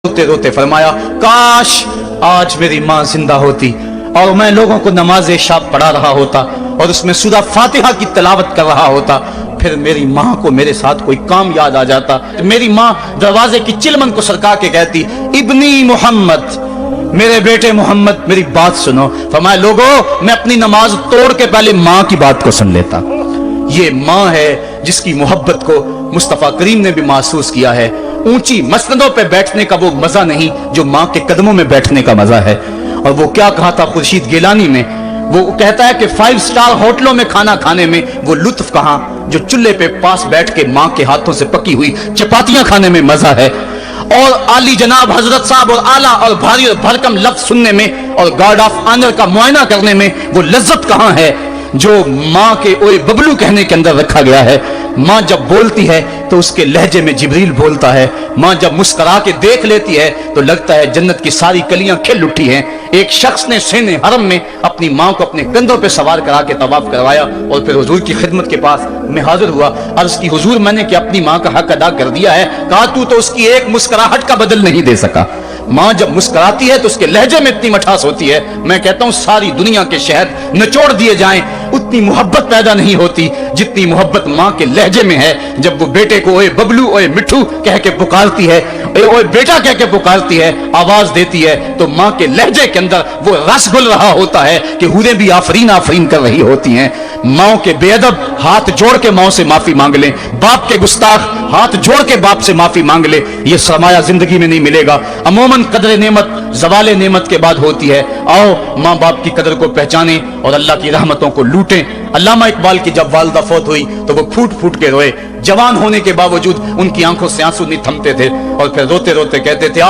रोते रोते फरमाया, काश आज मेरी माँ जिंदा होती और मैं लोगों को नमाज शब पढ़ा रहा होता और उसमें सूरह फातिहा की तिलावत कर रहा होता, फिर मेरी माँ को मेरे साथ कोई काम याद आ जाता। मेरी माँ दरवाजे की चिलमन को सरका के कहती, इब्नी मोहम्मद, मेरे बेटे मोहम्मद मेरी बात सुनो। फरमाया, लोगों मैं अपनी नमाज तोड़ के पहले माँ की बात को सुन लेता। ये माँ है जिसकी मोहब्बत को मुस्तफा करीम ने भी महसूस किया है। ऊंची मसनदों पे बैठने का वो मजा नहीं जो माँ के कदमों में बैठने का मजा है। और वो क्या कहा था खुर्शीद गिलानी ने, वो कहता है कि 5 स्टार होटलों में खाना खाने में वो लुत्फ कहाँ जो चूल्हे पे पास बैठ के माँ के हाथों से पकी हुई चपातियां खाने में मजा है। और आली जनाब हजरत साहब और आला और भारी और भरकम लफ्ज सुनने में और गार्ड ऑफ ऑनर का मुआयना करने में वो लज्जत कहाँ है जो माँ के ओए बबलू कहने के अंदर रखा गया है। माँ जब बोलती है तो उसके लहजे में जिब्रील बोलता है। माँ जब मुस्कुरा के देख लेती है तो लगता है जन्नत की सारी कलियां खिल उठी हैं। एक शख्स ने सीने हरम में अपनी माँ को अपने कंधों पे सवार करा के तवाफ करवाया और फिर हुजूर की खिदमत के पास मैं हाजिर हुआ। अर्ज की, हुजूर मैंने कि अपनी माँ का हक अदा कर दिया है। कहा, तू तो उसकी एक मुस्कुराहट का बदल नहीं दे सका। माँ जब मुस्कुराती है तो उसके लहजे में इतनी मठास होती है, मैं कहता हूँ सारी दुनिया के शहद निचोड़ दिए जाएं उतनी मोहब्बत पैदा नहीं होती जितनी मोहब्बत माँ के लहजे में है। जब वो बेटे को ओए बबलू ओए मिठू कह के पुकारती है, ओए बेटा कह के पुकारती है, आवाज देती है, तो माँ के लहजे के अंदर वो रस घुल रहा होता है कि हुरें भी आफरीन आफरीन कर रही होती हैं। माँ के बेअदब हाथ जोड़ के माँ से माफी मांग ले, बाप के गुस्ताख हाथ जोड़ के बाप से माफी मांग ले। ये सरमाया जिंदगी में नहीं मिलेगा। अमूमन कदर नेमत ज़वाले नेमत के बाद होती है। आओ माँ बाप की कदर को पहचाने और अल्लाह की रहमतों को लूटें। अल्लामा इकबाल की जब वालिदा फौत हुई तो वो फूट फूट के रोए। जवान होने के बावजूद उनकी आंखों से आंसू नहीं थमते थे और फिर रोते रोते कहते थे,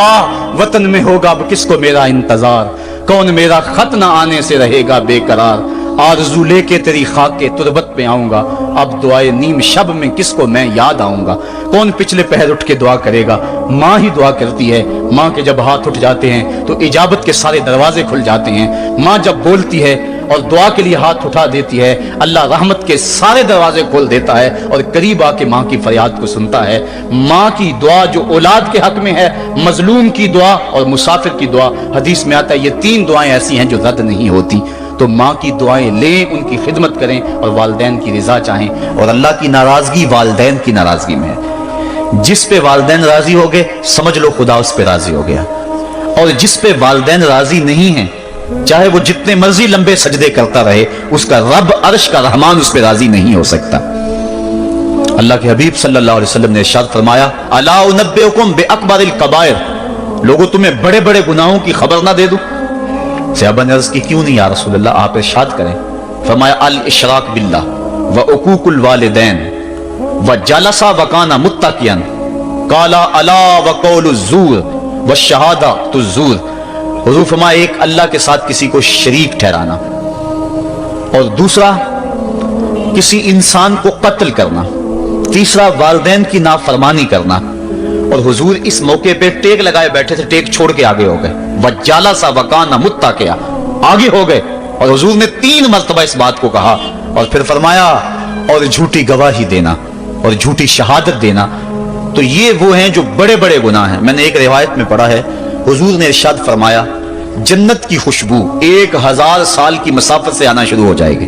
वतन में होगा अब किसको मेरा इंतजार, कौन मेरा खत ना आने से रहेगा बेकरार, आरज़ू लेके तेरी खाक के तुरबत पे आऊंगा, अब दुआए नीम शब में किसको मैं याद आऊंगा, कौन पिछले पहर उठ के दुआ करेगा। माँ ही दुआ करती है। माँ के जब हाथ उठ जाते हैं तो इजाबत के सारे दरवाजे खुल जाते हैं। माँ जब बोलती है और दुआ के लिए हाथ उठा देती है, अल्लाह रहमत के सारे दरवाजे खोल देता है और करीब आके माँ की फरियाद को सुनता है। माँ की दुआ जो औलाद के हक में है, मजलूम की दुआ और मुसाफिर की दुआ, हदीस में आता है ये 3 दुआएं ऐसी हैं जो रद्द नहीं होती। तो माँ की दुआएं लें, उनकी खिदमत करें और वालिदैन की रिजा चाहें। और अल्लाह की नाराजगी वालिदैन की नाराजगी में है। जिस पे वालिदैन राजी हो गए समझ लो खुदा उस पे राजी हो गया, और जिस पे वालिदैन राजी नहीं है चाहे वो जितने मर्जी लंबे सजदे करता रहे, उसका रब अर्श का रहमान उस पे राजी नहीं हो सकता। अल्लाह के हबीब सल्लल्लाहु अलैहि वसल्लम ने इरशाद फरमाया, अला उनब्बिउकुम बिअकबरिल कबाइर, लोगों तुम्हें बड़े बड़े गुनाहों की खबर ना दे दूं। सहाबा ने अर्ज़ की, क्यों नहीं या रसूल अल्लाह, आप इरशाद करें। फरमाया, अल इशराक बिल्लाह व उकूकुल वालिदैन व जलसा व काना मुत्तकियन, काला अला व कौलु ज़ूर व शहादतु ज़ूर। हुज़ूर फरमाया, एक अल्लाह के साथ किसी को शरीक ठहराना, और दूसरा किसी इंसान को कत्ल करना, तीसरा वालिदैन की नाफरमानी करना। और हुजूर इस मौके पे टेक लगाए बैठे थे, टेक छोड़ के आगे हो गए। वज्जाला सा वकाना मुत्ता किया, आगे हो गए। और हुजूर ने 3 मर्तबा इस बात को कहा और फिर फरमाया, और झूठी गवाही देना और झूठी शहादत देना। तो ये वो हैं जो बड़े बड़े गुनाह हैं। मैंने एक रिवायत में पढ़ा है, हुजूर ने इरशाद फरमाया, जन्नत की खुशबू 1000 साल की मसाफत से आना शुरू हो जाएगी।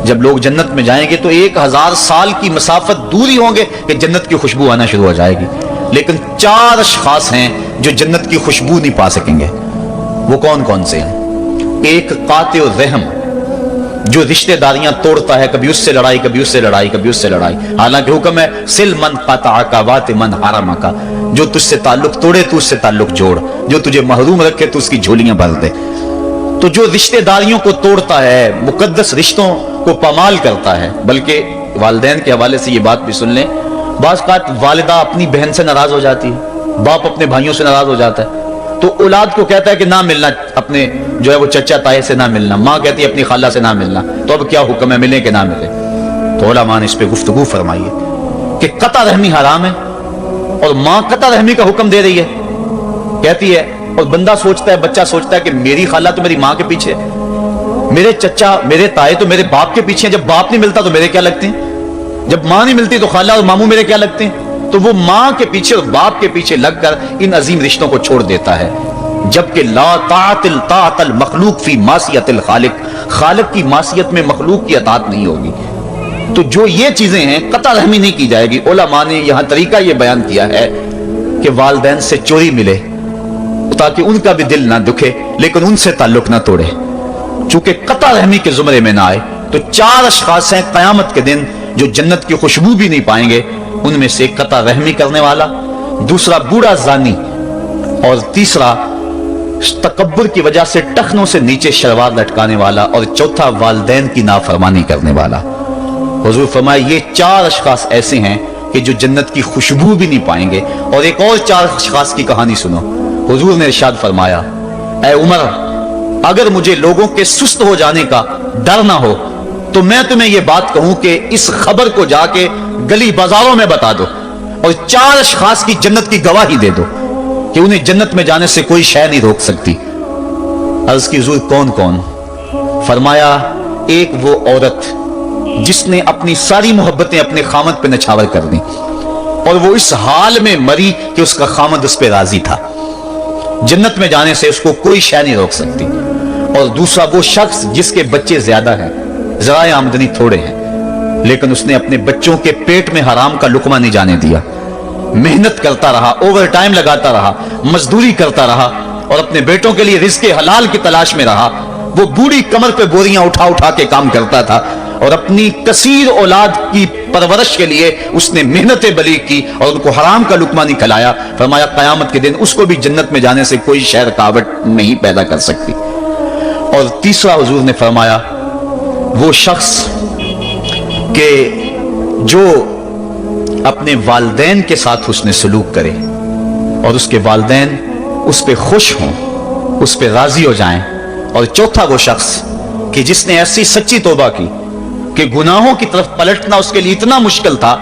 जब लोग जन्नत में जाएंगे तो 1000 साल की मसाफत दूरी होंगे कि जन्नत की खुशबू आना शुरू हो जाएगी। लेकिन 4 अशखास हैं जो जन्नत की खुशबू नहीं पा सकेंगे। वो कौन कौन से हैं? एक कातिल रहम, जो रिश्तेदारियां तोड़ता है, कभी उससे लड़ाई कभी उससे लड़ाई कभी उससे लड़ाई। हालांकि हुक्म है सिल मन क़तअका वात मन हरमका, जो तुझसे ताल्लुक तोड़े तू उससे ताल्लुक जोड़, जो तुझे महरूम रखे तो उसकी झोलियां भर दे। तो जो रिश्तेदारियों को तोड़ता है, मुकद्दस रिश्तों को पामाल करता है। बल्कि वालिदैन के हवाले से ये बात भी सुन लें, बाज़ औक़ात वालिदा अपनी बहन से नाराज हो जाती है, बाप अपने भाइयों से नाराज हो जाता है, तो औलाद को कहता है कि ना मिलना, अपने जो है वो चचा ताए से ना मिलना, माँ कहती है अपनी खाला से ना मिलना। तो अब क्या हुक्म है, मिले कि ना मिले? तो उलमा ने इस पे गुफ्तगू फरमाई है कि कता रहमी हराम है और माँ कता रहमी का हुक्म दे रही है, कहती है। और बंदा सोचता है, बच्चा सोचता है कि मेरी खाला तो मेरी माँ के पीछे, मेरे चचा मेरे ताए तो मेरे बाप के पीछे हैं। जब बाप नहीं मिलता तो मेरे क्या लगते हैं, जब माँ नहीं मिलती तो खाला और मामू मेरे क्या लगते हैं। تو وہ ماں کے پیچھے اور باپ کے پیچھے لگ کر ان عظیم رشتوں کو چھوڑ دیتا ہے، جبکہ لا طاعت المخلوق فی معصیت الخالق، خالق کی معصیت میں مخلوق کی اطاعت نہیں ہوگی۔ تو جو یہ چیزیں ہیں قطع رحمی نہیں کی جائے گی۔ علماء نے یہاں طریقہ یہ بیان کیا ہے کہ والدین سے چوری ملے تاکہ ان کا بھی دل نہ دکھے لیکن ان سے تعلق نہ توڑے، چونکہ قطع رحمی کے زمرے میں نہ آئے۔ تو 4 اشخاص ہیں قیامت کے دن جو جنت کی خوشبو بھی نہیں پائیں گے، ان میں سے قطع رحمی کرنے والا، دوسرا بوڑھا زانی، اور تیسرا تکبر کی وجہ سے ٹخنوں سے نیچے شلوار لٹکانے والا، اور چوتھا والدین کی نافرمانی کرنے والا۔ حضور فرمائے یہ 4 اشخاص ایسے ہیں کہ جو جنت کی خوشبو بھی نہیں پائیں گے۔ اور ایک اور 4 اشخاص کی کہانی سنو۔ حضور نے ارشاد فرمایا، اے عمر، اگر مجھے لوگوں کے سست ہو جانے کا ڈر نہ ہو تو میں تمہیں یہ بات کہوں کہ اس خبر کو جا کے گلی بازاروں میں بتا دو اور 4 اشخاص کی جنت کی گواہی دے دو کہ انہیں جنت میں جانے سے کوئی شے نہیں روک سکتی۔ عرض کی حضور کون کون؟ فرمایا ایک وہ عورت جس نے اپنی ساری محبتیں اپنے خامد پہ نچھاور کر دیں اور وہ اس حال میں مری کہ اس کا خامد اس پہ راضی تھا، جنت میں جانے سے اس کو کوئی شے نہیں روک سکتی۔ اور دوسرا وہ شخص جس کے بچے زیادہ ہیں، ذرائع آمدنی تھوڑے ہیں، لیکن اس نے اپنے بچوں کے پیٹ میں حرام کا لقمہ نہیں جانے دیا، محنت کرتا رہا، اوور ٹائم لگاتا رہا، مزدوری کرتا رہا اور اپنے بیٹوں کے لیے رزق حلال کی تلاش میں رہا۔ وہ بوڑھی کمر پہ بوریاں اٹھا اٹھا کے کام کرتا تھا اور اپنی کثیر اولاد کی پرورش کے لیے اس نے محنتیں بلیغ کی اور ان کو حرام کا لقمہ نہیں کھلایا۔ فرمایا قیامت کے دن اس کو بھی جنت میں جانے سے کوئی شے رکاوٹ نہیں پیدا کر سکتی۔ اور تیسرا حضور نے فرمایا وہ شخص کہ جو اپنے والدین کے ساتھ حسن سلوک کرے اور اس کے والدین اس پہ خوش ہوں، اس پہ راضی ہو جائیں۔ اور چوتھا وہ شخص کہ جس نے ایسی سچی توبہ کی کہ گناہوں کی طرف پلٹنا اس کے لیے اتنا مشکل تھا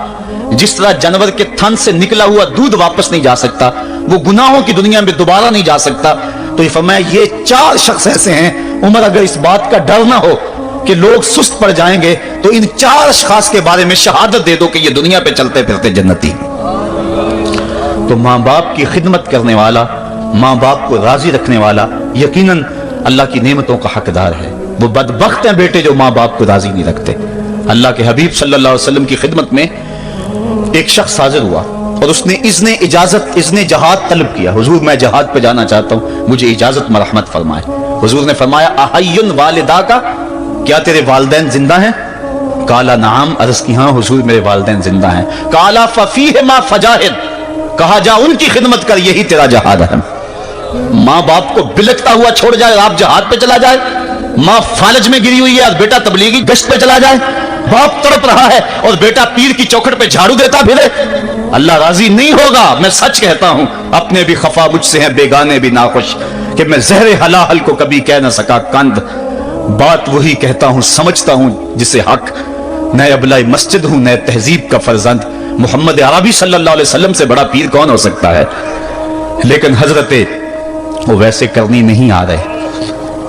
جس طرح جانور کے تھن سے نکلا ہوا دودھ واپس نہیں جا سکتا، وہ گناہوں کی دنیا میں دوبارہ نہیں جا سکتا۔ تو یہ فرمایا یہ 4 شخص ایسے ہیں عمر، اگر اس بات کا ڈر نہ ہو کہ لوگ سست پڑ جائیں گے تو ان 4 اشخاص کے بارے میں شہادت دے دو کہ یہ دنیا پہ چلتے پھرتے جنتی۔ تو ماں باپ کی خدمت کرنے والا، ماں باپ کو راضی رکھنے والا یقیناً اللہ کی نعمتوں کا حقدار ہے۔ وہ بدبخت ہیں بیٹے جو ماں باپ کو راضی نہیں رکھتے۔ اللہ کے حبیب صلی اللہ علیہ وسلم کی خدمت میں ایک شخص حاضر ہوا اور اس نے اذن جہاد طلب کیا، حضور میں جہاد پہ جانا چاہتا ہوں، مجھے اجازت مرحمت فرمائے۔ حضور نے فرمایا احیٌ والدہ کا، کیا تیرے والدین زندہ ہیں؟ قالا نعم، عرض کی ہاں حضور میرے والدین زندہ ہیں۔ قالا ففیہما فجاہد، کہا جا ان کی خدمت کر، یہی تیرا جہاد ہے۔ ماں باپ کو بلکتا ہوا چھوڑ جائے اور آپ جہاد پہ چلا جائے، ماں فالج میں گری ہوئی ہے اور بیٹا تبلیغی گشت پہ چلا جائے، باپ تڑپ رہا ہے اور بیٹا پیر کی چوکھٹ پہ جھاڑو دیتا پھرے، اللہ راضی نہیں ہوگا۔ میں سچ کہتا ہوں، اپنے بھی خفا مجھ سے ہیں، بیگانے بھی ناخوش، کہ میں زہر حلاحل کو کبھی کہہ نہ سکا کند، بات وہی کہتا ہوں سمجھتا ہوں جسے حق، نئے ابلۂ مسجد ہوں، نئے تہذیب کا فرزند، محمد عربی صلی اللہ علیہ وسلم سے بڑا پیر کون ہو سکتا ہے؟ لیکن حضرت وہ ویسے کرنی نہیں آ رہے۔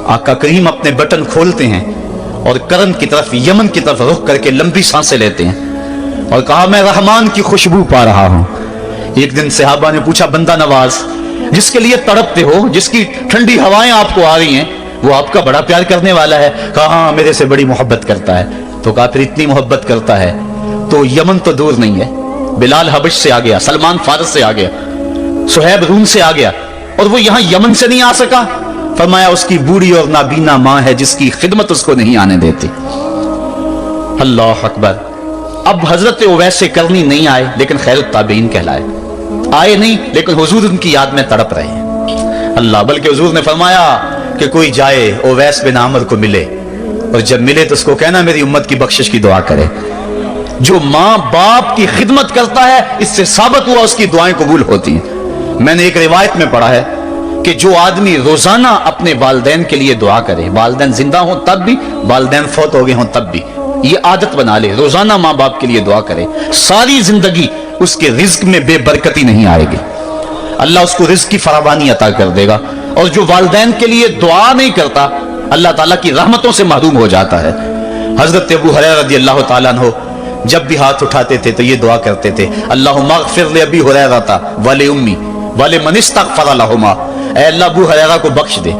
آقا کریم اپنے بٹن کھولتے ہیں اور کرن کی طرف، یمن کی طرف رخ کر کے لمبی سانسیں لیتے ہیں اور کہا میں رحمان کی خوشبو پا رہا ہوں۔ ایک دن صحابہ نے پوچھا بندہ نواز جس کے لیے تڑپتے ہو، جس کی ٹھنڈی ہوائیں آپ کو آ رہی ہیں، وہ آپ کا بڑا پیار کرنے والا ہے؟ کہا ہاں میرے سے بڑی محبت کرتا ہے۔ تو کہا پھر اتنی محبت کرتا ہے تو یمن تو دور نہیں ہے، بلال حبش سے آ گیا، سلمان فارس سے آ گیا، سہیب روم سے آ گیا، اور وہ یہاں یمن سے نہیں آ سکا؟ فرمایا اس کی بوڑھی اور نابینا ماں ہے جس کی خدمت اس کو نہیں آنے دیتی۔ اللہ اکبر۔ اب حضرت اویس کرنی نہیں آئے لیکن خیر التابعین کہلائے، آئے نہیں لیکن حضور ان کی یاد میں تڑپ رہے ہیں۔ اللہ، بلکہ حضور نے فرمایا کہ کوئی جائے اویس بن عامر کو ملے اور جب ملے تو اس کو کہنا میری امت کی بخشش کی دعا کرے۔ جو ماں باپ کی خدمت کرتا ہے اس سے ثابت ہوا اس کی دعائیں قبول ہوتی ہیں۔ میں نے ایک روایت میں پڑھا ہے کہ جو آدمی روزانہ اپنے والدین کے لیے دعا کرے، والدین زندہ ہوں تب بھی، والدین فوت ہو گئے ہوں تب بھی، یہ عادت بنا لے، روزانہ ماں باپ کے لیے دعا کرے، ساری زندگی اس کے رزق میں بے برکتی نہیں آئے گی، اللہ اس کو رزق کی فراوانی عطا کر دے گا۔ اور جو والدین کے لیے دعا نہیں کرتا اللہ تعالیٰ کی رحمتوں سے محروم ہو جاتا ہے۔ حضرت ابو ہریرہ رضی اللہ تعالیٰ عنہ जब भी हाथ उठाते थे तो ये दुआ करते थे, अल्लाहुम्मा अग़फ़िर li अबी हुरैरा वली उम्मी वली मन इस्तग़फ़र लहुमा, ऐ अल्लाह अबू हुरैरा को बख्श दे,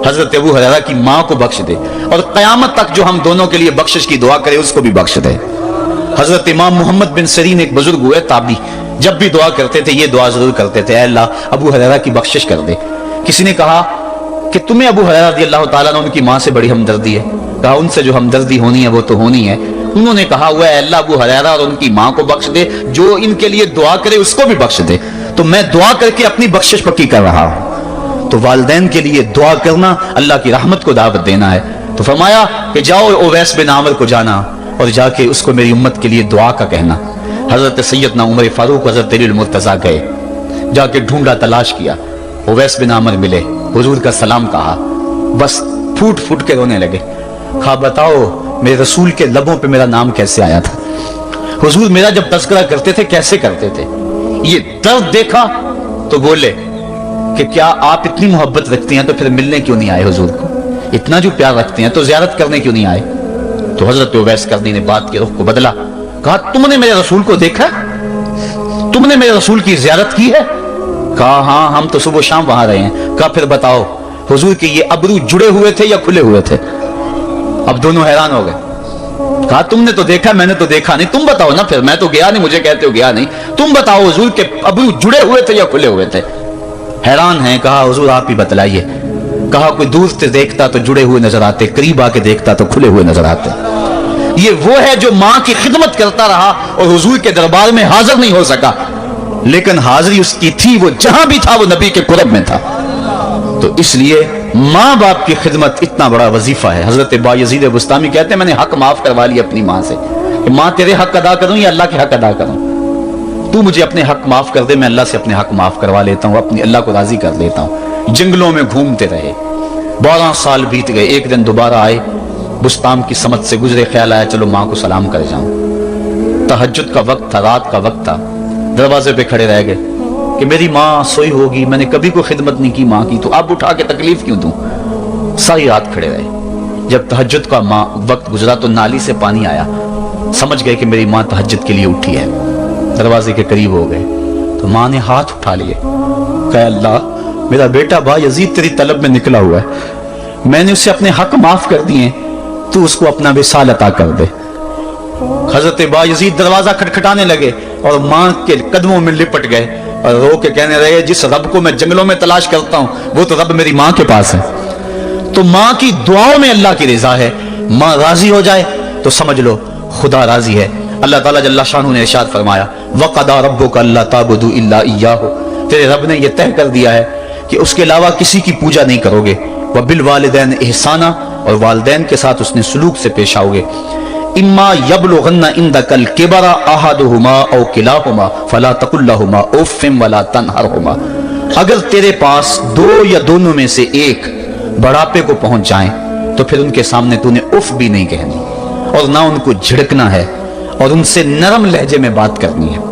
हजरत अबू हुरैरा की माँ को बख्श दे, और क़यामत तक जो हम दोनों के लिए बख्शिश की दुआ करे उसको भी बख्श दे। हजरत इमाम मोहम्मद बिन सरीन एक बुजुर्ग हुए ताबी, जब भी दुआ करते थे ये दुआ जरूर करते थे, ऐ अल्लाह अबू हुरैरा की बख्शिश कर दे। किसी ने कहा कि तुम्हें अबू हुरैरा रज़ियल्लाहु ताला अन्हु उनकी माँ से बड़ी हमदर्दी है? कहा उनसे जो हमदर्दी होनी है वो तो होनी है। उन्होंने कहा हुआ है अल्लाह अबू हुरैरा और उनकी माँ को बख्श दे, जो इनके लिए दुआ करे उसको भी बख्श दे। तो मैं दुआ करके अपनी बख्शिश पक्की कर रहा हूं। तो वालिदैन के लिए दुआ करना अल्लाह की रहमत को दावत देना है। तो फरमाया कि जाओ उवैस बिन आमिर को जाना और जाके उसको मेरी उम्मत के लिए दुआ का कहना। हजरत सैयदना उमर फारूक हजरत अली मुर्तजा गए, जाके ढूंढा तलाश किया, उवैस बिन आमिर मिले, हुजूर का सलाम कहा, बस फूट फूट के रोने लगे। कहा बताओ मेरे रसूल के लबों पे मेरा नाम कैसे आया था? हुजूर मेरा जब तज़किरा करते थे कैसे करते थे? ये दर्द देखा तो बोले कि क्या आप इतनी मोहब्बत रखती हैं तो फिर मिलने क्यों नहीं आए हुजूर को? इतना जो प्यार रखते हैं तो ज़ियारत करने क्यों नहीं आए? तो हजरत उवैस करनी ने बात के रुख को बदला, कहा तुमने मेरे रसूल को देखा? तुमने मेरे रसूल की ज़ियारत की है? कहा हाँ हम तो सुबह शाम वहां रहे हैं। कहा फिर बताओ हुजूर के ये अबरू जुड़े हुए थे या खुले हुए थे? अब दोनों हैरान हो गए। कहा तुमने तो देखा मैंने तो देखा नहीं, तुम बताओ ना फिर, मैं तो गया नहीं, मुझे कहते हो गया नहीं, तुम बताओ हुजूर के अबरू जुड़े हुए थे या खुले हुए थे? हैरान हैं। कहा हुजूर आप ही बतलाइए। कहा कोई दूर से देखता तो जुड़े हुए नजर आते, करीब आके देखता तो खुले हुए नजर आते। ये वो है जो माँ की खिदमत करता रहा और हुजूर के दरबार में हाजिर नहीं हो सका, लेकिन हाजिरी उसकी थी, वो जहां भी था वो नबी के कुरब में था। तो इसलिए माँ बाप की खिदमत इतना बड़ा वजीफा है। हजरत बायजीद बुस्तामी कहते हैं मैंने हक माफ करवा लिया अपनी माँ से, कि माँ तेरे हक अदा करूं या अल्लाह के हक अदा करूं? तू मुझे अपने हक माफ कर दे, मैं अल्लाह से अपने हक माफ करवा लेता हूं, अपनी अल्लाह को राजी कर लेता हूं। जंगलों में घूमते रहे, 12 साल बीत गए। एक दिन दोबारा आए, बुस्ताम की समत से गुजरे, ख्याल आया चलो माँ को सलाम कर जाऊं। तहज्जुद का वक्त था, रात का वक्त था, दरवाजे पे खड़े रह गए कि मेरी माँ सोई होगी, मैंने कभी कोई खिदमत नहीं की माँ की, तो अब उठा के तकलीफ क्यों दूं? सारी रात खड़े रहे। जब तहज्जुद का वक्त गुजरा तो नाली से पानी आया, समझ गए कि मेरी माँ तहज्जुद के लिए उठी है। दरवाजे के करीब हो गए तो माँ ने हाथ उठा लिए, कहा अल्लाह मेरा बेटा बायजीद तेरी तलब में निकला हुआ है, मैंने उसे अपने हक माफ कर दिए, तू उसको अपना विसाल अता कर दे। हजरत बायजीद दरवाजा खटखटाने लगे और माँ के कदमों में लिपट गए और रो के कहने लगे जिस रब को मैं जंगलों में तलाश करता हूं वो तो रब मेरी माँ के पास है। तो माँ की दुआओं में अल्लाह की रजा है। माँ राजी हो जाए तो समझ लो खुदा राजी है। अल्लाह ताला जल्ला शानहू ने इरशाद फरमाया वक़दा रब्बुका अल्ला ताबुदू इल्ला इय्याहु, तेरे रब ने यह तय कर दिया है कि उसके अलावा किसी की पूजा नहीं करोगे। व बिल वालिदैन इहसाना, और वालिदैन के साथ उसने सलूक से पेश आओगे। इम्मा यबलुगन्ना इंदकल किबरा अहदुहुमा औ किलाहुमा फला तकुल लहुमा उफ़्फ़िन वला तनहरहुमा, अगर तेरे पास दो या दोनों में से एक बढ़ापे को पहुंच जाएं तो फिर उनके सामने तूने उफ भी नहीं कहनी और ना उनको झिड़कना है और उनसे नरम लहजे में बात करनी है।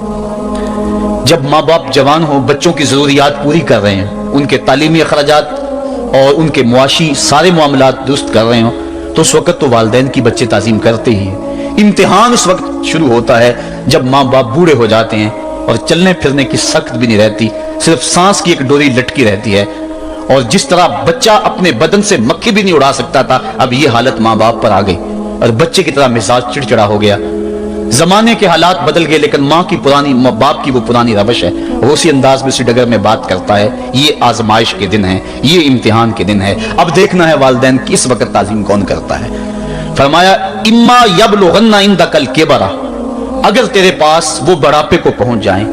जब माँ बाप जवान हो, बच्चों की जरूरियात पूरी कर रहे हैं, उनके तालीमी अखराजात और उनके मुआशी सारे मामलात दुरुस्त कर रहे हो, तो उस वक्त तो वालिदैन की बच्चे ताज़ीम करते ही हैं। इम्तिहान उस वक्त शुरू होता है जब माँ बाप बूढ़े हो जाते हैं और चलने फिरने की सख्त भी नहीं रहती, सिर्फ सांस की एक डोरी लटकी रहती है। और जिस तरह बच्चा अपने बदन से मक्खी भी नहीं उड़ा सकता था, अब ये हालत माँ बाप पर आ गई और बच्चे की तरह मिजाज चिड़चिड़ा हो गया। जमाने के हालात बदल गए, लेकिन माँ की पुरानी, बाप की वो पुरानी रवश है, वो उसी अंदाज में, उसी डगर में बात करता है। ये आजमाइश के दिन है, ये इम्तिहान के दिन है। अब देखना है वालिदैन की इस वक्त ताज़ीम कौन करता है। फरमाया इम्मा यबलुगन्ना इंदकल किबरा, अगर तेरे पास वो बढ़ापे को पहुंच जाएं,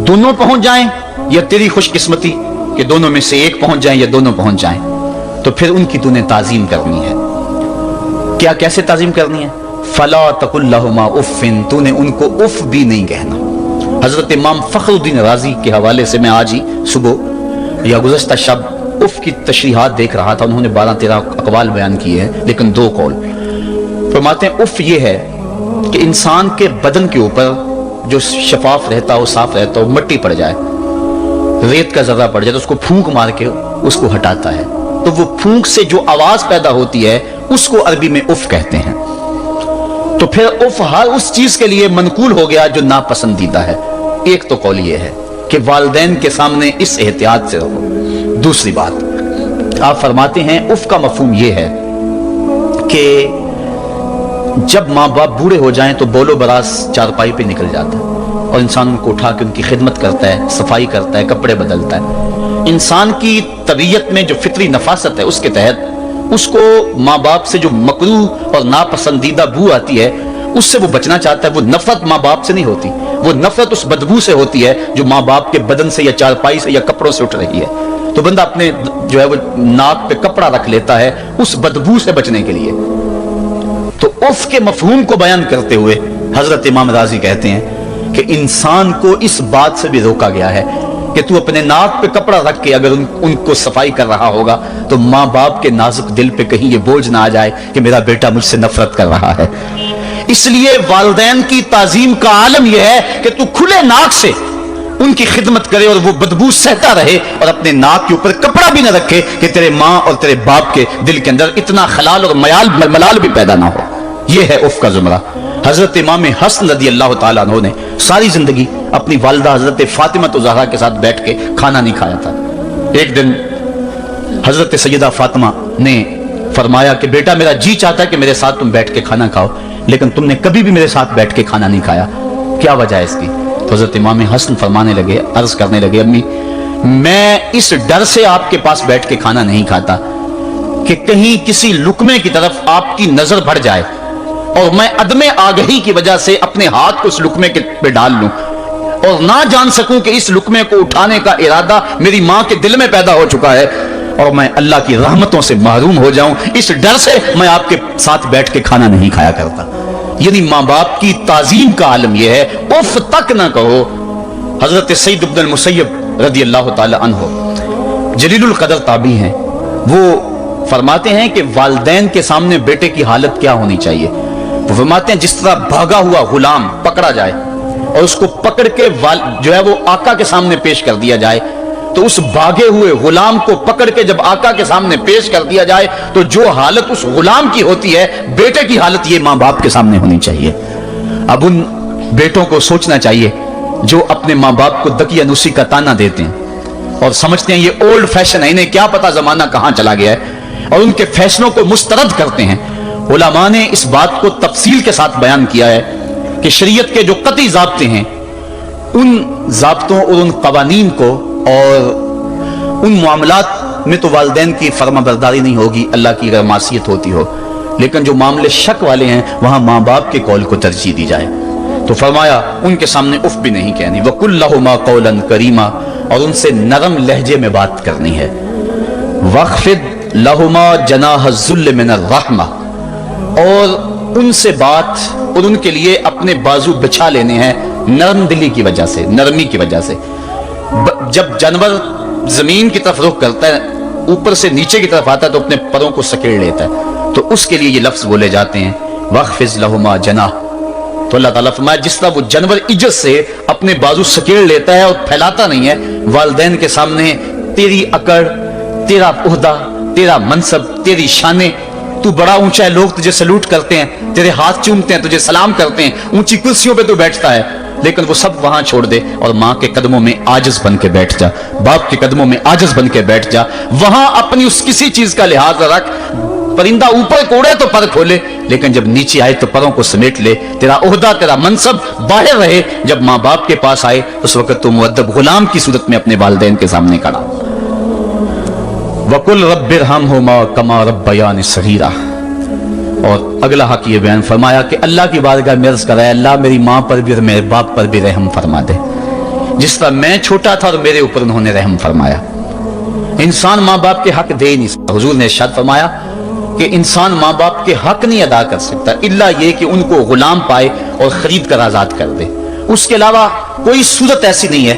दोनों पहुंच जाएं, या तेरी खुशकिस्मती कि दोनों में से एक पहुंच जाएं या दोनों पहुंच जाएं, तो फिर उनकी तूने ताज़ीम करनी है। क्या, कैसे ताज़ीम करनी है? फला तकुल लहुमा उफ़्फ़िन, तूने उनको उफ भी नहीं कहना। हजरत इमाम फखरुद्दीन राजी के हवाले से मैं आज ही सुबह या गुज़श्ता शब उफ की तशरीहात देख रहा था। उन्होंने 12-13 अक़वाल बयान किए हैं, लेकिन 2 कौल फरमाते हैं। उफ ये है कि इंसान के बदन के ऊपर जो शफाफ रहता हो, साफ रहता हो, मिट्टी पड़ जाए, रेत का जर्रा पड़ जाए तो उसको फूंक मार के उसको हटाता है, तो वो फूंक से जो आवाज पैदा होती है उसको अरबी में उफ कहते हैं। تو پھر اف ہر اس چیز کے لیے منقول ہو گیا جو ناپسندیدہ ہے. ایک تو قول یہ ہے کہ والدین کے سامنے اس احتیاط سے رہو. دوسری بات آپ فرماتے ہیں اف کا مفہوم یہ ہے کہ جب ماں باپ بوڑھے ہو جائیں تو بولو براس چارپائی پہ نکل جاتا ہے اور انسان ان کو اٹھا کے ان کی خدمت کرتا ہے, صفائی کرتا ہے, کپڑے بدلتا ہے. انسان کی طبیعت میں جو فطری نفاست ہے اس کے تحت اس کو ماں باپ سے جو مکروہ اور ناپسندیدہ بو آتی ہے اس سے وہ بچنا چاہتا ہے. وہ نفرت ماں باپ سے نہیں ہوتی, وہ نفرت اس بدبو سے ہوتی ہے جو ماں باپ کے بدن سے یا چارپائی سے یا کپڑوں سے اٹھ رہی ہے. تو بندہ اپنے جو ہے وہ ناک پہ کپڑا رکھ لیتا ہے اس بدبو سے بچنے کے لیے. تو اف کے مفہوم کو بیان کرتے ہوئے حضرت امام رازی کہتے ہیں کہ انسان کو اس بات سے بھی روکا گیا ہے کہ تو اپنے ناک پہ کپڑا رکھ کے اگر ان کو صفائی کر رہا ہوگا تو ماں باپ کے نازک دل پہ کہیں یہ بوجھ نہ آ جائے کہ میرا بیٹا مجھ سے نفرت کر رہا ہے. اس لیے والدین کی تعظیم کا عالم یہ ہے کہ تو کھلے ناک سے ان کی خدمت کرے اور وہ بدبو سہتا رہے اور اپنے ناک کے اوپر کپڑا بھی نہ رکھے کہ تیرے ماں اور تیرے باپ کے دل کے اندر اتنا خلال اور ملال بھی پیدا نہ ہو. یہ ہے اف کا زمرہ. حضرت امام حسن رضی اللہ تعالیٰ عنہ نے ساری زندگی اپنی والدہ حضرت فاطمہ زہرا کے ساتھ بیٹھ کے کھانا نہیں کھایا تھا. ایک دن حضرت سیدہ فاطمہ نے فرمایا کہ بیٹا میرا جی چاہتا ہے کہ میرے ساتھ تم بیٹھ کے کھانا کھاؤ, لیکن تم نے کبھی بھی میرے ساتھ بیٹھ کے کھانا نہیں کھایا, کیا وجہ ہے اس کی؟ تو حضرت امام حسن فرمانے لگے, عرض کرنے لگے, امی میں اس ڈر سے آپ کے پاس بیٹھ کے کھانا نہیں کھاتا کہ کہیں کسی لقمے کی طرف آپ کی نظر بڑھ جائے اور میں عدم آگہی کی وجہ سے اپنے ہاتھ کو اس لقمے پہ ڈال لوں اور نہ جان سکوں کہ اس لقمے کو اٹھانے کا ارادہ میری ماں کے دل میں پیدا ہو چکا ہے اور میں اللہ کی رحمتوں سے محروم ہو جاؤں. اس ڈر سے میں آپ کے ساتھ بیٹھ کے کھانا نہیں کھایا کرتا. یعنی ماں باپ کی تعظیم کا عالم یہ ہے, اف تک نہ کہو. حضرت سعید بن المسیب رضی اللہ تعالی عنہ جلیل القدر تابعی ہیں, وہ فرماتے ہیں کہ والدین کے سامنے بیٹے کی حالت کیا ہونی چاہیے. وہ فرماتے ہیں جس طرح بھاگا ہوا غلام پکڑا جائے اور اس کو پکڑ کے جو ہے وہ آقا کے سامنے پیش کر دیا جائے, تو اس بھاگے ہوئے غلام کو پکڑ کے جب آقا کے سامنے پیش کر دیا جائے تو جو حالت اس غلام کی ہوتی ہے بیٹے کی حالت یہ ماں باپ کے سامنے ہونی چاہیے. اب ان بیٹوں کو سوچنا چاہیے جو اپنے ماں باپ کو دقیانوسی کا تانا دیتے ہیں اور سمجھتے ہیں یہ اولڈ فیشن ہے, انہیں کیا پتا زمانہ کہاں چلا گیا ہے, اور ان کے فیشنوں کو مسترد کرتے ہیں. علماء نے اس بات کو تفصیل کے ساتھ بیان کیا ہے کہ شریعت کے جو قطعی ضابطے ہیں ان ضابطوں اور ان قوانین کو اور ان معاملات میں تو والدین کی فرما برداری نہیں ہوگی اللہ کی اگر معصیت ہوتی ہو, لیکن جو معاملے شک والے ہیں وہاں ماں باپ کے قول کو ترجیح دی جائے. تو فرمایا ان کے سامنے اف بھی نہیں کہنی, وَقُلْ لَهُمَا قَوْلًا كَرِيمًا, اور ان سے نرم لہجے میں بات کرنی ہے. وَاخْفِضْ لَهُمَا جَنَاحَ الذُّلِّ مِنَ الرَّحْمَةِ, اور ان سے بات اور ان کے لیے اپنے بازو بچھا لینے ہیں نرم دلی کی وجہ سے, نرمی کی وجہ سے. جب جانور زمین کی طرف رخ کرتا ہے اوپر سے نیچے کی طرف آتا ہے تو اپنے پروں کو سکیڑ لیتا ہے, تو اس کے لیے یہ لفظ بولے جاتے ہیں وَاخْفِضْ لَهُمَا جَنَاحَ. تو اللہ تعالیٰ فرمایا جس طرح وہ جانور عزت سے اپنے بازو سکیڑ لیتا ہے اور پھیلاتا نہیں ہے, والدین کے سامنے تیری اکڑ, تیرا عہدہ, تیرا منصب, تیری شانیں, تو بڑا اونچا ہے, لوگ تجھے سلوٹ کرتے ہیں, تیرے ہاتھ چومتے ہیں, تجھے سلام کرتے ہیں, اونچی کرسیوں پہ تو بیٹھتا ہے, لیکن وہ سب وہاں چھوڑ دے اور ماں کے قدموں میں عاجز بن کے بیٹھ جا, باپ کے قدموں میں عاجز بن کے بیٹھ جا. وہاں اپنی اس کسی چیز کا لحاظ رکھ, پرندہ اوپر کوڑے تو پر کھولے, لیکن جب نیچے آئے تو پروں کو سمیٹ لے. تیرا عہدہ, تیرا منصب باہر رہے, جب ماں باپ کے پاس آئے اس وقت تو مؤدب غلام کی صورت میں اپنے والدین کے سامنے کھڑا. وَقُلْ رَبِّ ارْحَمْهُمَا كَمَا رَبَّيَانِ صَغِيرًا. اور اگلا حق یہ بیان فرمایا کہ اللہ کی بارگاہ میں عرض کرا ہے اللہ میری ماں پر بھی اور میرے باپ پر بھی رحم فرما دے, جس طرح میں چھوٹا تھا اور میرے اوپر انہوں نے رحم فرمایا. انسان ماں باپ کے حق دے ہی نہیں سکتا. حضور نے ارشاد فرمایا کہ انسان ماں باپ کے حق نہیں ادا کر سکتا الا یہ کہ ان کو غلام پائے اور خرید کر آزاد کر دے. اس کے علاوہ کوئی صورت ایسی نہیں ہے.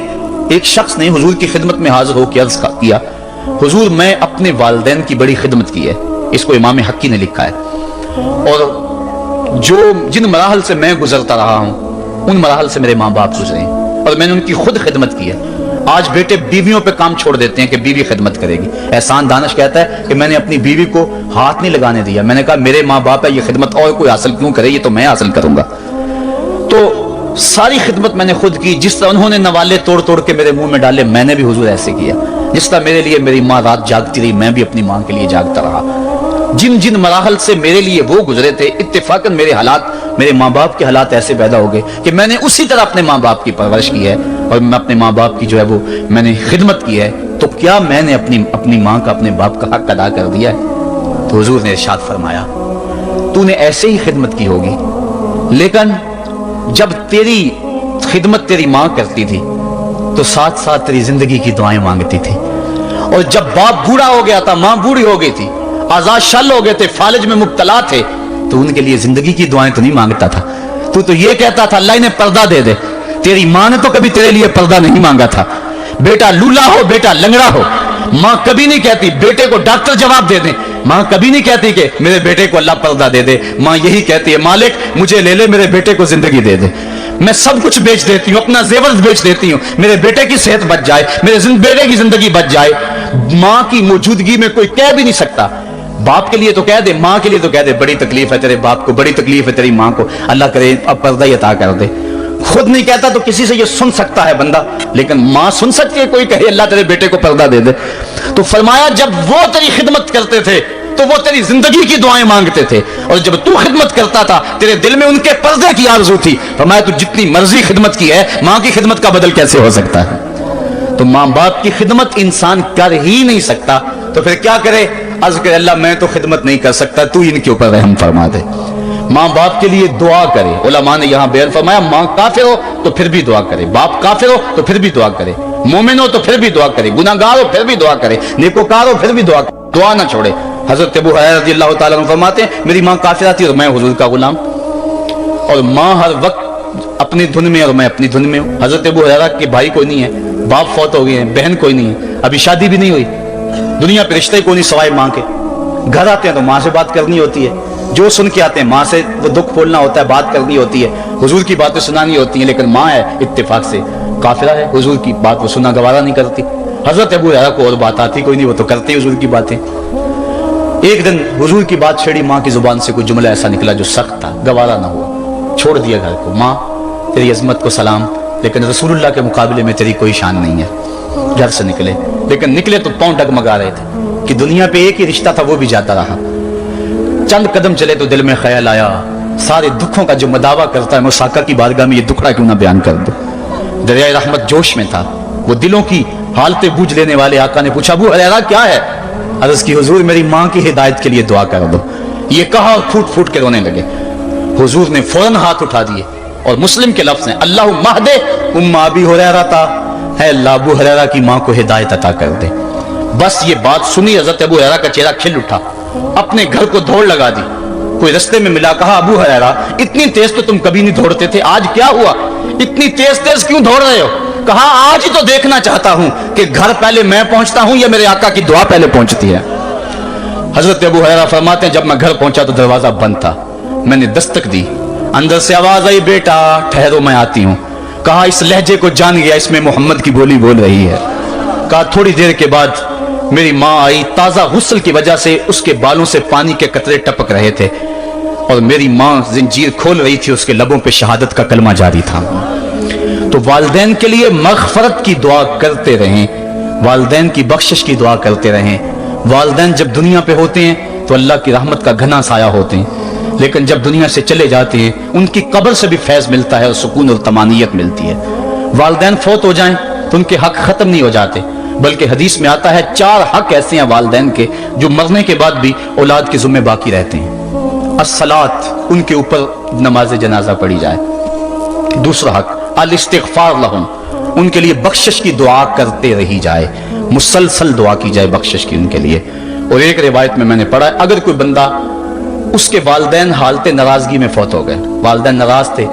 ایک شخص نے حضور کی خدمت میں حاضر ہو کے عرض کیا, حضور میں اپنے والدین کی بڑی خدمت کی ہے. اس کو امام حقی نے لکھا ہے, اور جن مراحل سے میں گزرتا رہا ہوں ان مراحل سے میرے ماں باپ گزرے ہیں اور میں نے ان کی خود خدمت کی ہے. آج بیٹے بیویوں پہ کام چھوڑ دیتے ہیں کہ بیوی خدمت کرے گی. احسان دانش کہتا ہے کہ میں نے اپنی بیوی کو ہاتھ نہیں لگانے دیا. میں نے کہا میرے ماں باپ ہے, یہ خدمت اور کوئی حاصل کیوں کرے, یہ تو میں حاصل کروں گا. تو ساری خدمت میں نے خود کی. جس طرح انہوں نے نوالے توڑ توڑ کے میرے منہ میں ڈالے, میں نے بھی حضور ایسے کیا. جس طرح میرے لیے میری ماں رات جاگتی رہی, میں بھی اپنی ماں کے لیے جاگتا رہا. جن جن مراحل سے میرے لیے وہ گزرے تھے, اتفاقاً میرے حالات, میرے ماں باپ کے حالات ایسے پیدا ہو گئے کہ میں نے اسی طرح اپنے ماں باپ کی پرورش کی ہے, اور میں اپنے ماں باپ کی جو ہے وہ میں نے خدمت کی ہے. تو کیا میں نے اپنی ماں کا, اپنے باپ کا حق ادا کر دیا ہے؟ تو حضور نے ارشاد فرمایا تو نے ایسے ہی خدمت کی ہوگی, لیکن جب تیری خدمت تیری ماں کرتی تھی تو ساتھ ساتھ تیری زندگی کی دعائیں مانگتی تھی. اور جب باپ بوڑھا ہو گیا تھا, ماں بوڑھی ہو گئی تھی, آزاد شل ہو گئے تھے, فالج میں مبتلا تھے, تو ان کے لیے زندگی کی دعائیں تو نہیں مانگتا تھا. تو یہ کہتا تھا اللہ انہیں پردہ دے دے. تیری ماں نے تو کبھی تیرے لیے پردہ نہیں مانگا تھا. بیٹا لولا ہو, بیٹا لنگڑا ہو, ماں کبھی نہیں کہتی بیٹے کو ڈاکٹر جواب دے دیں. ماں کبھی نہیں کہتی کہ میرے بیٹے کو اللہ پردہ دے دے. ماں یہی کہتی ہے مالک مجھے لے لے, میرے بیٹے کو زندگی دے دے. میں سب کچھ بیچ دیتی ہوں, اپنا زیور بیچ دیتی ہوں, میرے بیٹے کی صحت بچ جائے, میرے بیٹے کی زندگی بچ جائے. ماں کی موجودگی میں کوئی کہہ بھی نہیں سکتا. باپ کے لیے تو کہہ دے, ماں کے لیے تو کہہ دے بڑی تکلیف ہے تیرے باپ کو, بڑی تکلیف ہے تیری ماں کو, اللہ کرے اب پردہ ہی عطا کر دے. خود نہیں کہتا تو کسی سے یہ سن سکتا ہے بندہ, لیکن ماں سن سکتی ہے کوئی کہے اللہ تیرے بیٹے کو پردہ دے دے. تو فرمایا جب وہ تیری خدمت کرتے تھے تو وہ تیری زندگی کی دعائیں مانگتے تھے, اور جب تو خدمت کرتا تھا تیرے دل میں ان کے پردے کی آرزو تھی. فرمایا تو جتنی مرضی خدمت کی ہے, ماں کی خدمت کا بدل کیسے ہو سکتا ہے؟ تو ماں باپ کی خدمت انسان کر ہی نہیں سکتا, تو پھر کیا کرے؟ عرض کرے اللہ میں تو خدمت نہیں کر سکتا, تو ان کے اوپر رحم فرما دے. ماں باپ کے لیے دعا کرے. علماء نے یہاں بیان فرمایا ماں کافر ہو تو پھر بھی دعا کرے, باپ کافر ہو تو پھر بھی دعا کرے, مومن ہو تو پھر بھی دعا کرے, گناہگار ہو پھر بھی دعا کرے, نیکوکار ہو پھر بھی دعا کرے, دعا نہ چھوڑے. حضرت ابو ہریرہ رضی اللہ تعالیٰ عنہ فرماتے ہیں میری ماں کافرہ تھی اور میں حضور کا غلام, اور ماں ہر وقت اپنی دھن میں اور میں اپنی دھن میں ہوں. حضرت ابو ہریرہ کے بھائی کوئی نہیں ہے, باپ فوت ہو گئے ہیں, بہن کوئی نہیں ہے, ابھی شادی بھی نہیں ہوئی, دنیا پہ رشتے کوئی نہیں سوائے ماں کے. گھر آتے ہیں تو ماں سے بات کرنی ہوتی ہے, جو سن کے آتے ہیں ماں سے وہ دکھ کھولنا ہوتا ہے, بات کرنی ہوتی ہے, حضور کی باتیں سنانی ہوتی ہیں. لیکن ماں ہے اتفاق سے کافرہ ہے, حضور کی بات وہ سننا گوارا نہیں کرتی. حضرت ابو ہریرہ کو اور بات آتی کوئی نہیں, وہ تو کرتے حضور کی باتیں. ایک دن حضور کی بات چھیڑی, ماں کی زبان سے کوئی جملہ ایسا نکلا جو سخت تھا, گوارا نہ ہوا, چھوڑ دیا گھر کو. ماں تیری عظمت کو سلام, لیکن رسول اللہ کے مقابلے میں تیری کوئی شان نہیں ہے. گھر سے نکلے, لیکن نکلے تو پاؤں ڈگمگا رہے تھے کہ دنیا پہ ایک ہی رشتہ تھا وہ بھی جاتا رہا. چند قدم چلے تو دل میں خیال آیا سارے دکھوں کا جو مداوع کرتا ہے, میں آقا کی بارگاہ میں یہ دکھڑا کیوں نہ بیان کر دوں. دریائے رحمت جوش میں تھا, وہ دلوں کی حالتیں بوجھ لینے والے آقا نے پوچھا ابو ہریرہ کیا ہے؟ عرض کی حضور میری ماں کی ہدایت کے لیے دعا کر دو. یہ کہا اور پھوٹ پھوٹ کے رونے لگے. حضور نے فوراً ہاتھ اٹھا دیے, اور مسلم کے لفظ ہیں اللہم اہد ام ابی ہریرہ, ہے اللہ ابو ہریرہ کی ماں کو ہدایت عطا کر دے. بس یہ بات سنی حضرت ابو ہریرہ کا چہرہ کھل اٹھا, اپنے گھر کو دوڑ لگا دی. کوئی رستے میں ملا, کہا ابو ہریرہ اتنی تیز تو تم کبھی نہیں دوڑتے تھے, آج کیا ہوا, اتنی تیز تیز کیوں دوڑ رہے ہو؟ کہا آج ہی تو دیکھنا چاہتا ہوں کہ گھر پہلے میں پہنچتا ہوں یا میرے آقا کی دعا پہلے پہنچتی ہے. حضرت ابو ہریرہ فرماتے ہیں جب میں گھر پہنچا تو دروازہ بند تھا. میں نے دستک دی, اندر سے آواز آئی بیٹا ٹھہرو میں آتی ہوں. کہا اس لہجے کو جان گیا, اس میں محمد کی بولی بول رہی ہے. کہا تھوڑی دیر کے بعد میری ماں آئی, تازہ غسل کی وجہ سے اس کے بالوں سے پانی کے قطرے ٹپک رہے تھے, اور میری ماں زنجیر کھول رہی تھی, اس کے لبوں پہ شہادت کا کلمہ جاری تھا. تو والدین کے لیے مغفرت کی دعا کرتے رہیں, والدین کی بخشش کی دعا کرتے رہیں. والدین جب دنیا پہ ہوتے ہیں تو اللہ کی رحمت کا گھنا سایہ ہوتے ہیں, لیکن جب دنیا سے چلے جاتے ہیں ان کی قبر سے بھی فیض ملتا ہے اور سکون اور طمانینت ملتی ہے. والدین فوت ہو جائیں تو ان کے حق ختم نہیں ہو جاتے, بلکہ حدیث میں آتا ہے 4 حق ایسے ہیں والدین کے جو مرنے کے بعد بھی اولاد کے ذمہ باقی رہتے ہیں. الصلاۃ, ان کے اوپر نماز جنازہ پڑھی جائے. دوسرا حق الاستغفار لہم, ان کے لیے بخشش کی دعا کرتے رہی جائے, مسلسل دعا کی جائے بخشش کی ان کے لیے. اور ایک روایت میں نے پڑھا اگر کوئی بندہ اس کے والدین حالت ناراضگی میں فوت ہو گئے, والدین ناراض تھے,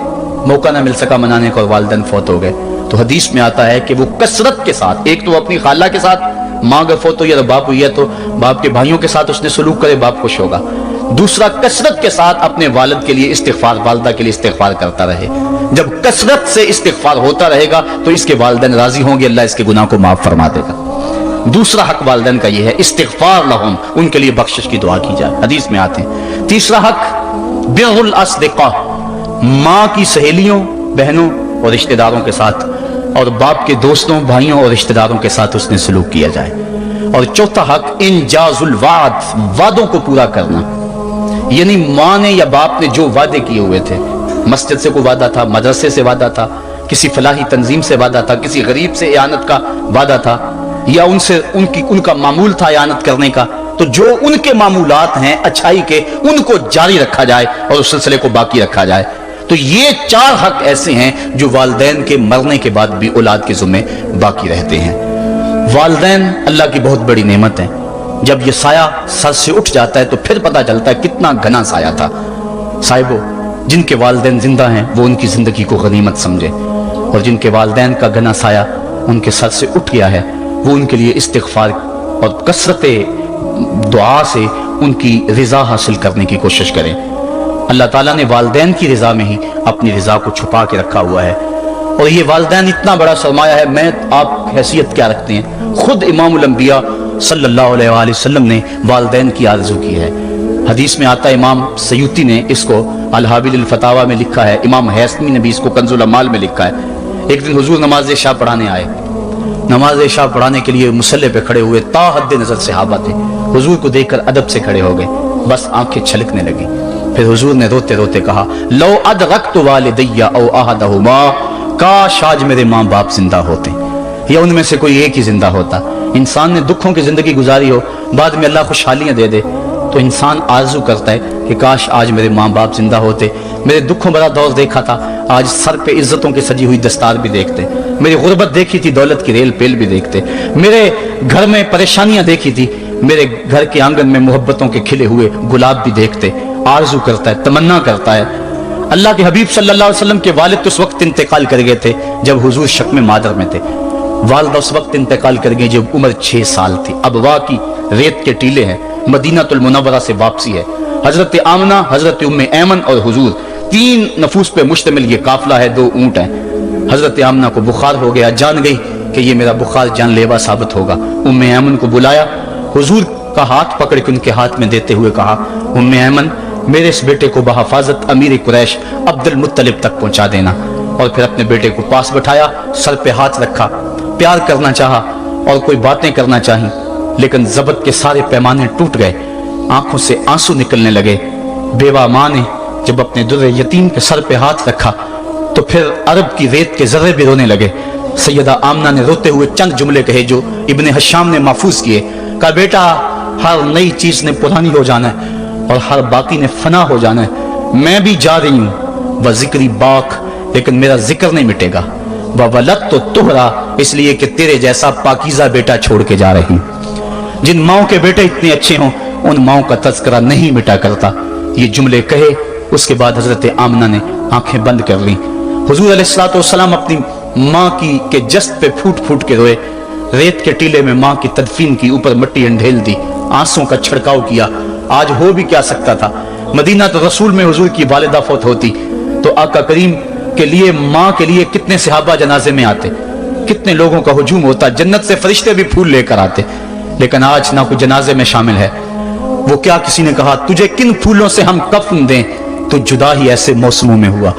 موقع نہ مل سکا منانے کا اور والدین فوت ہو گئے, تو حدیث میں آتا ہے کہ وہ کثرت کے ساتھ, ایک تو اپنی خالہ کے ساتھ, ماں اگر فوت ہوئی ہے تو باپ ہوئی ہے تو باپ کے بھائیوں کے ساتھ اس نے سلوک کرے, باپ خوش ہوگا. दूसरा कसरत के साथ अपने वालिद के लिए इस्तिगफार, वालिदा के लिए इस्तिगफार करता रहे। जब कसरत से इस्तिगफार होता रहेगा तो इसके वालिदैन राजी होंगे, अल्लाह इसके गुनाह को माफ फरमा देगा। दूसरा हक वालिदैन का यह है इस्तिगफार लहुम, उनके लिए बख्शिश की दुआ की जाए, हदीस में आते हैं। तीसरा हक बिर्रुल अस्दिका, माँ की सहेलियों, बहनों और रिश्तेदारों के साथ, और बाप के दोस्तों, भाइयों और रिश्तेदारों के साथ उसने सलूक किया जाए। और चौथा हक इंजाजुल वाद, वादों को पूरा करना, यानी माँ ने या बाप ने जो वादे किए हुए थे, मस्जिद से कोई वादा था, मदरसे से वादा था, किसी फलाही तंजीम से वादा था, किसी गरीब से इयानत का वादा था, या उनसे उनका मामूल था इयानत करने का, तो जो उनके मामूलात हैं अच्छाई के, उनको जारी रखा जाए और उस सिलसिले को बाकी रखा जाए। तो ये 4 हक ऐसे हैं जो वालिदैन के मरने के बाद भी औलाद के ज़िम्मे बाकी रहते हैं। वालिदैन अल्लाह की बहुत बड़ी नेमत है। जब ये साया सर से उठ जाता है तो फिर पता चलता है कितना घना साया था। साहिबो, जिनके वालिदैन जिंदा हैं वो उनकी जिंदगी को गनीमत समझे, और जिनके वालिदैन का घना साया उनके सर से उठ गया है वो उनके लिए इस्तिगफार और कसरत दुआ से उनकी रिजा हासिल करने की कोशिश करें। अल्लाह ताला ने वालिदैन की रिजा में ही अपनी रिजा को छुपा के रखा हुआ है, और ये वालिदैन इतना बड़ा सरमाया है। मैं आप हैसियत क्या रखते हैं, खुद इमामुल अंबिया सल्लल्लाहु अलैहि वसल्लम ने वालिदैन की आरज़ू की है। हदीस में आता है, इमाम सयूती ने इसको अल-हाबिल फतावा में लिखा है, इमाम हैसमी ने भी इसको कंजुल अमाल में लिखा है। एक दिन हुजूर नमाज इशा पढ़ाने आए, नमाज इशा पढ़ाने के लिए मुसल्ले पे खड़े हुए, ता हद नजर सहाबा थे। हुजूर को देखकर अदब से खड़े हो गए, बस आंखें छलकने लगी। फिर हुजूर ने रोते रोते कहा, लो अदरक्तु वालिदैया औ अहदहुमा, काश आज मेरे माँ बाप जिंदा होते या उनमें से कोई एक ही जिंदा होता। इंसान ने दुखों की जिंदगी गुजारी हो, बाद में अल्लाह खुशहालियां दे दे, तो इंसान आरज़ू करता है कि काश आज मेरे माँ बाप जिंदा होते, मेरे दुखों भरा दौर देखा था, आज सर पे इज्जतों की सजी हुई दस्तार भी देखते, मेरी गुर्बत देखी थी, दौलत की रेल पेल भी देखते, मेरे घर में परेशानियां देखी थी, मेरे घर के आंगन में मोहब्बतों के खिले हुए गुलाब भी देखते। आरज़ू करता है, तमन्ना करता है। अल्लाह के हबीब सल्लल्लाहु अलैहि वसल्लम के वालिद तो उस वक्त इंतकाल कर गए थे जब हुजूर शक में मादर में थे, वालिदा उस वक्त इंतकाल कर गई जब उम्र 6 साल थी। अब वाह की रेत के टीले हैं, मदीनातुल मुनव्वरा से वापसी है। हजरत आमना, हजरत उम्मे ऐमन और हुजूर, 3 नफूस पे मुश्तमिल ये काफिला है, 2 ऊंट हैं। हजरत आमना को बुखार हो गया, जान गई कि ये मेरा बुखार जानलेवा साबित होगा। उम्मे ऐमन को बुलाया, हुजूर का हाथ पकड़ के उनके हाथ में देते हुए कहा, उम्मे ऐमन, मेरे इस बेटे को बहफाजत अमीर कुरैश अब्दुल मुत्तलिब तक पहुंचा देना। और फिर अपने बेटे को पास बैठाया, सर पे हाथ रखा, प्यार करना चाहा और कोई बातें करना चाही, लेकिन जबत के सारे पैमाने टूट गए, आंखों से आंसू निकलने लगे। बेवा माँ ने जब अपने दुर्रे यतीम के सर पे हाथ रखा तो फिर अरब की रेत के जर्रे भी रोने लगे। सैयदा आमना ने रोते हुए चंद जुमले कहे जो इब्ने हशाम ने महफूज किए। कहा, बेटा, हर नई चीज ने पुरानी हो जाना है और हर बाकी ने फना हो जाना है। मैं भी जा रही हूँ, वह जिक्री बाक, लेकिन मेरा जिक्र नहीं मिटेगा। वह वलद तो तुहरा, इसलिए कि तेरे जैसा पाकीज़ा बेटा छोड़ के जा रही हूँ। जिन माओ के बेटे इतने अच्छे हों उन माओ का तज़किरा नहीं मिटा करता। ये जुमले कहे, उसके बाद हजरत आमना ने आंखें बंद कर ली। हुजूर अलैहिस्सलातु वस्सलाम अपनी माँ की के जस्त पे फूट फूट के रोए। रेत के टीले में माँ की तदफीन की, ऊपर मिट्टी अंढेल दी, आंसुओं का छिड़काव किया। आज हो भी क्या सकता था, मदीना तो रसूल में हुजूर की वालिदा फौत होती तो आका करीम के लिए, माँ के लिए कितने सहाबा जनाजे में आते, कितने लोगों का हुजूम होता, जन्नत से फरिश्ते भी फूल लेकर आते। लेकिन आज ना कोई जनाजे में शामिल है। वो क्या, किसी ने कहा, तुझे किन फूलों से हम कफन दें, तो जुदा ही ऐसे मौसमों में हुआ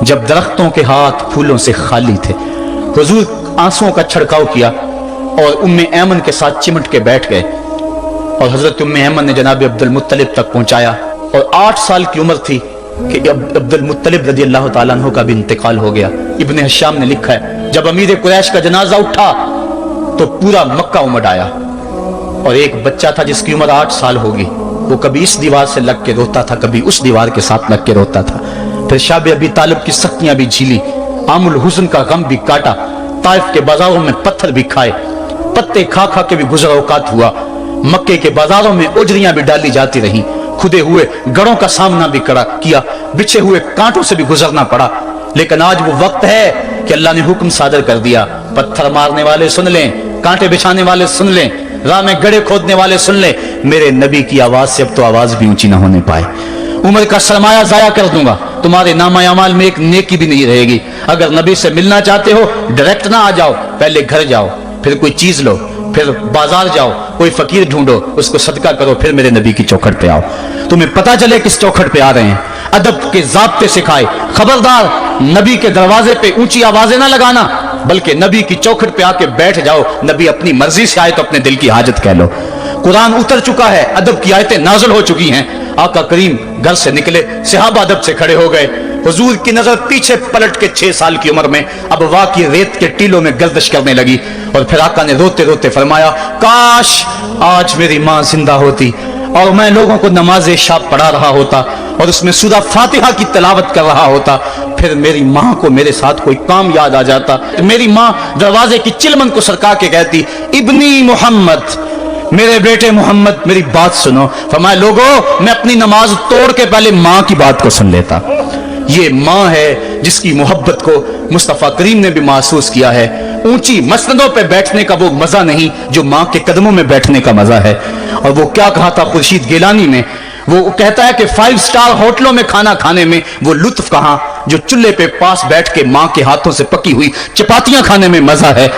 जब दरख्तों के हाथ फूलों से खाली थे। हुजूर आंसुओं का छिड़काव किया और उम्मे ऐमन के साथ चिमट के बैठ गए, और हजरत उम्मे ऐमन ने जनाब अब्दुल मुत्तलिब तक पहुंचाया। और 8 साल की उम्र थी कि अब्दुल मुत्तलिब रज़ी अल्लाह ताला अन्हु का भी इंतकाल हो गया। इब्ने हशाम ने लिखा है, जब अमीर कुरैश का जनाजा उठा तो पूरा मक्का उमड़ आया, और एक बच्चा था जिसकी उम्र 8 साल होगी, वो कभी इस दीवार से लग के रोता था, कभी उस दीवार के साथ लग के रोता था। फिर शाबे अबी तालिब की सख्तियां भी झीली, आमुल हुस्न का गम भी काटा, ताइफ के बाजारों में पत्थर भी खाए, पत्ते खा खा के भी गुजर औकात हुआ, मक्के के बाजारों में उजरियां भी डाली जाती रहीं, खुदे हुए गढ़ों का सामना भी किया, बिछे हुए कांटों से भी गुजरना पड़ा। लेकिन आज वो वक्त है कि अल्लाह ने हुक्म सादर कर दिया, पत्थर मारने वाले सुन लें, कांटे बिछाने वाले सुन लें, राह में गड़े खोदने वाले सुन ले, मेरे नबी की आवाज से अब तो आवाज भी ऊंची ना होने पाए। उम्र का सरमाया जाया कर दूंगा, तुम्हारे नामा अमाल में एक नेकी भी नहीं रहेगी। अगर नबी से मिलना चाहते हो डायरेक्ट ना आ जाओ, पहले घर जाओ, फिर कोई चीज लो, फिर बाजार जाओ, कोई फकीर ढूंढो, उसको सदका करो, फिर मेरे नबी की चौखट पे आओ। तुम्हें पता चले किस चौखट पे आ रहे हैं। अदब के ज़ाब्ते सिखाए। खबरदार नबी के दरवाजे पे ऊंची आवाजें ना लगाना, बल्कि नबी की चौखट पे आके बैठ जाओ। नबी अपनी मर्जी से आए तो अपने दिल की हाजत कह लो। कुरान उतर चुका है, अदब की आयतें नाज़िल हो चुकी हैं। आका करीम घर से निकले, सहाबा अदब से खड़े हो गए। हुजूर की नजर पीछे पलट के 6 साल की उम्र में अब वाह की रेत के टीलों में गर्दिश करने लगी। और फिर आका ने रोते रोते फरमाया, काश आज मेरी माँ जिंदा होती और मैं लोगों को नमाज शाब पढ़ा रहा होता और उसमें सूरा फातिहा की तिलावत कर रहा होता। फिर मेरी माँ को मेरे साथ कोई काम याद आ जाता। मेरी माँ दरवाजे की चिलमन को सरका के कहती, इब्नी मोहम्मद, मेरे बेटे मोहम्मद मेरी बात सुनो। फरमाया, लोगों मैं अपनी नमाज तोड़ के पहले माँ की बात को सुन लेता। ये माँ है जिसकी मोहब्बत को मुस्तफा करीम ने भी महसूस किया है। ऊंची मसनदों पे बैठने का वो मजा नहीं जो माँ के कदमों में बैठने का मजा है। और वो क्या कहा था खुर्शीद गिलानी ने, वो कहता है कि 5 स्टार होटलों में खाना खाने में वो लुत्फ कहां जो चूल्हे पे पास बैठ के माँ के हाथों से पकी हुई चपातियां खाने में मजा है।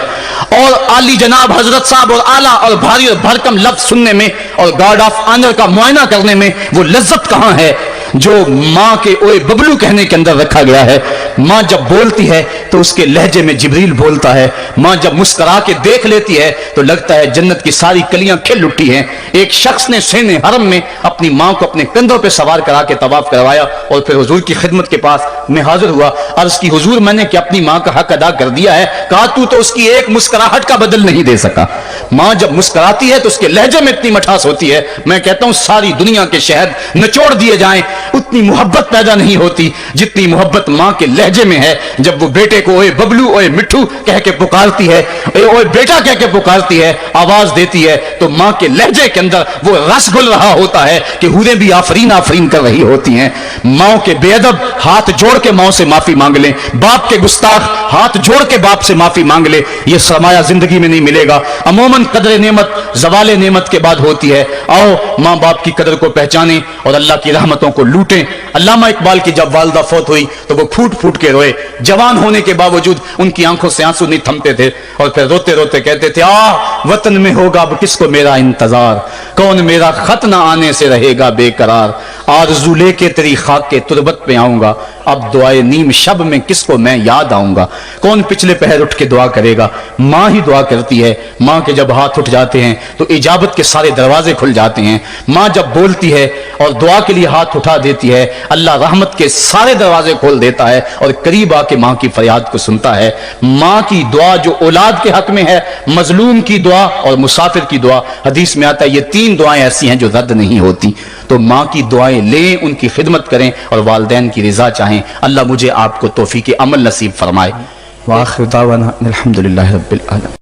और आली जनाब हजरत साहब और आला और भारी और भरकम लफ्ज सुनने में और गार्ड ऑफ ऑनर का मुआयना करने में वो लज्जत कहां है जो माँ के ओए बबलू कहने के अंदर रखा गया है। माँ जब बोलती है तो उसके लहजे में जिब्रील बोलता है। माँ जब मुस्कुरा के देख लेती है तो लगता है जन्नत की सारी कलियां खिल उठी हैं। एक शख्स ने सेने हरम में अपनी माँ को अपने कंधों पे सवार करा के तवाफ करवाया और फिर हुजूर की खिदमत के पास में हाजिर हुआ। अर्ज की, हुजूर मैंने क्या अपनी माँ का हक अदा कर दिया है? कहा, तू तो उसकी एक मुस्कुराहट का बदल नहीं दे सका। माँ जब मुस्कुराती है तो उसके लहजे में इतनी मठास होती है, मैं कहता हूं सारी दुनिया के शहद निचोड़ दिए जाएं उतनी मोहब्बत पैदा नहीं होती जितनी मोहब्बत माँ के लहजे में है। जब वो बेटे को ओए बबलू ओए मिट्ठू कह के पुकारती है, ओए बेटा कह के पुकारती है, आवाज देती है, तो माँ के लहजे के अंदर वो रस घुल रहा होता है कि हुरें भी आफरीन आफरीन कर रही होती हैं। माँ के बेअदब हाथ जोड़ के माँ से माफी मांग ले, बाप के गुस्ताख हाथ जोड़ के बाप से माफी मांग ले। ये सरमाया जिंदगी में नहीं मिलेगा। अमूमन कदर नेमत जवाले नेमत के बाद होती है। आओ माँ बाप की कदर को पहचाने और अल्लाह की रहमतों को लूटें। अल्लामा इकबाल की जब वालदा फौत हुई तो वो फूट फूट के रोए। जवान होने के बावजूद उनकी आंखों से आंसू नहीं थमते थे और फिर रोते रोते कहते थे, वतन में होगा अब किसको मेरा इंतजार, कौन मेरा खत ना आने से रहेगा बेकरार, आरज़ू लेके तेरी खाक के तुरबत पे आऊंगा, अब दुआए नीम शब में किसको मैं याद आऊंगा, कौन पिछले पहर उठ के दुआ करेगा। माँ ही दुआ करती है। माँ के जब हाथ उठ जाते हैं तो इजाबत के सारे दरवाजे खुल जाते हैं। माँ जब बोलती है और दुआ के लिए हाथ उठा देती है, अल्लाह रहमत के सारे दरवाजे खोल देता है और करीब आके माँ की फरियाद को सुनता है। माँ की दुआ जो औलाद के हक में है, मजलूम की दुआ और मुसाफिर की दुआ, हदीस में आता है ये 3 दुआएं ऐसी हैं जो रद्द नहीं होती। तो माँ की दुआएं लें, उनकी खिदमत करें और वालिदैन की रिजा चाहें। अल्लाह मुझे आपको तौफीक अमल नसीब फरमाए। वाखिर दावाना अल्हम्दुलिल्लाहि रब्बिल आलमीन।